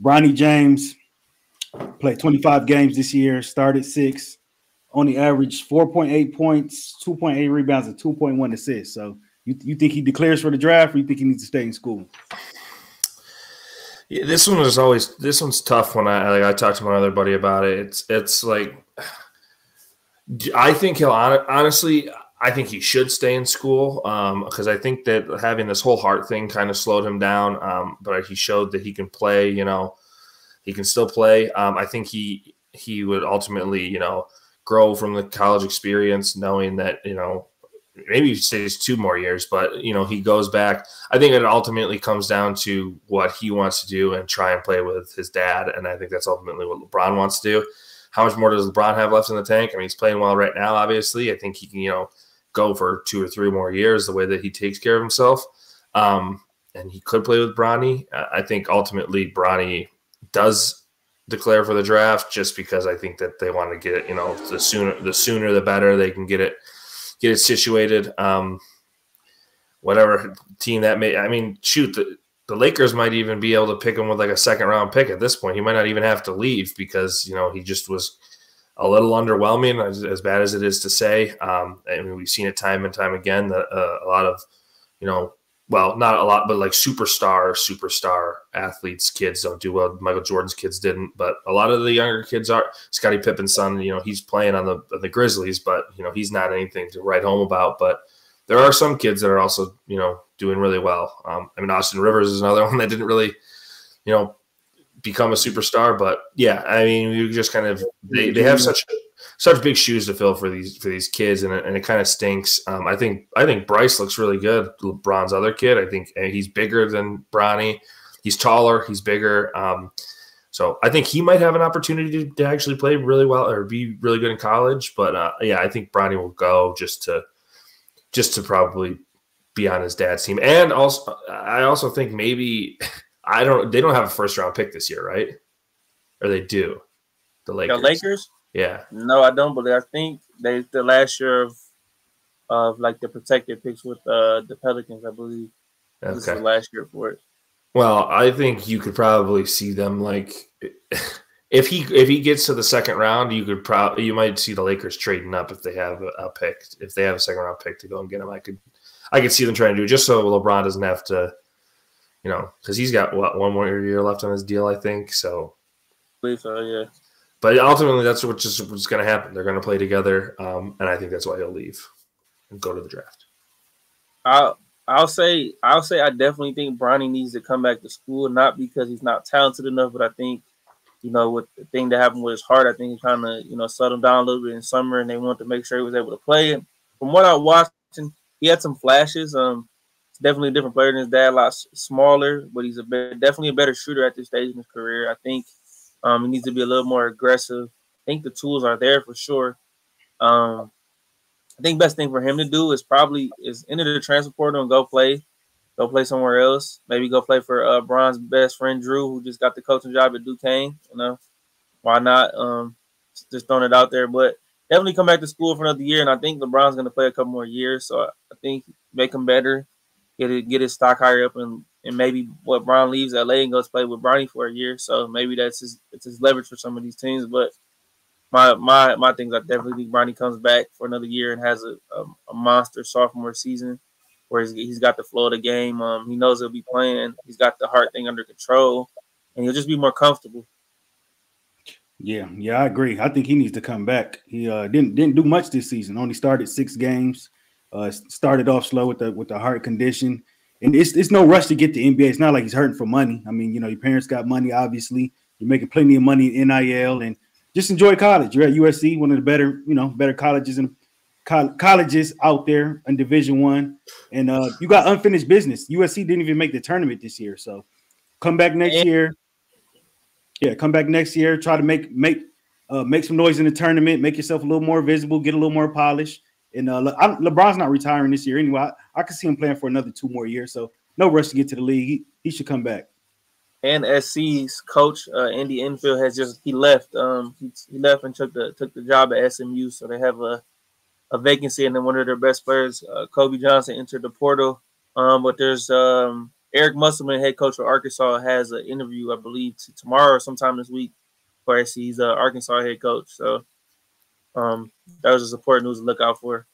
Bronny James played 25 games this year, started 6, only averaged 4.8 points, 2.8 rebounds, and 2.1 assists. So you think he declares for the draft, or you think he needs to stay in school? Yeah, this one's tough. When I talked to my other buddy about it, it's like I think he'll honestly. I think he should stay in school because I think that having this whole heart thing kind of slowed him down. But he showed that he can play. He can still play. I think he would ultimately grow from the college experience, knowing that maybe he stays 2 more years, but he goes back. I think it ultimately comes down to what he wants to do and try and play with his dad, and I think that's ultimately what LeBron wants to do. How much more does LeBron have left in the tank? I mean, he's playing well right now, obviously. I think he can, go for 2 or 3 more years the way that he takes care of himself. And he could play with Bronny. I think ultimately Bronny does declare for the draft just because I think that they want to get it, the sooner the better they can get it situated. Whatever team that may – I mean, shoot, the Lakers might even be able to pick him with like a second-round pick at this point. He might not even have to leave because, he just was a little underwhelming, as bad as it is to say. I mean, we've seen it time and time again that a lot of, well, not a lot, but like superstar athletes' kids don't do well. Michael Jordan's kids didn't, but a lot of the younger kids are. Scottie Pippen's son, he's playing on the Grizzlies, but he's not anything to write home about. But there are some kids that are also doing really well. I mean, Austin Rivers is another one that didn't really become a superstar, but yeah, I mean, you just kind of they have such big shoes to fill for these kids, and it kind of stinks. I think Bryce looks really good. LeBron's other kid, I think he's bigger than Bronny. He's taller, he's bigger. So I think he might have an opportunity to actually play really well or be really good in college. But yeah, I think Bronny will go just to probably be on his dad's team, and also I also think maybe. They don't have a first round pick this year, right? Or they do. The Lakers. The Lakers? Yeah. No, I don't believe. I think the last year of like the protected picks with the Pelicans, I believe. Okay. This is the last year for it. Well, I think you could probably see them like if he gets to the second round, you might see the Lakers trading up if they have a pick. If they have a second round pick to go and get him, I could see them trying to do it just so LeBron doesn't have to. Because he's got, 1 more year left on his deal, I think. So, I believe so, yeah. But ultimately, that's what's going to happen. They're going to play together, and I think that's why he'll leave and go to the draft. I'll say I definitely think Bronny needs to come back to school, not because he's not talented enough, but I think, with the thing that happened with his heart, I think he's trying to, settle down a little bit in summer, and they want to make sure he was able to play. And from what I watched, he had some flashes. Definitely a different player than his dad, a lot smaller, but he's definitely a better shooter at this stage in his career. I think he needs to be a little more aggressive. I think the tools are there for sure. I think best thing for him to do is enter the transfer portal and go play somewhere else. Maybe go play for Bron's best friend Drew, who just got the coaching job at Duquesne. Why not? Just throwing it out there, but definitely come back to school for another year. And I think LeBron's going to play a couple more years, so I think make him better. Get his stock higher up, and maybe Bron leaves LA and goes play with Bronny for a year. So maybe it's his leverage for some of these teams. But my things, I definitely think Bronny comes back for another year and has a monster sophomore season where he's got the flow of the game. He knows he'll be playing. He's got the heart thing under control, and he'll just be more comfortable. Yeah, I agree. I think he needs to come back. He didn't do much this season. Only started 6 games. Started off slow with the heart condition, and it's no rush to get to NBA. It's not like he's hurting for money. I mean, your parents got money. Obviously, you're making plenty of money in NIL, and just enjoy college. You're at USC, one of the better colleges and colleges out there in Division I, and you got unfinished business. USC didn't even make the tournament this year, so come back next year. Yeah, come back next year. Try to make some noise in the tournament. Make yourself a little more visible. Get a little more polish. And LeBron's not retiring this year anyway. I can see him playing for another 2 more years. So no rush to get to the league. He should come back. And SC's coach Andy Enfield he left. He left and took the job at SMU. So they have a vacancy, and then one of their best players, Kobe Johnson, entered the portal. But there's Eric Musselman, head coach of Arkansas, has an interview, I believe, tomorrow or sometime this week. Of course, he's Arkansas head coach. So that was just important news to look out for.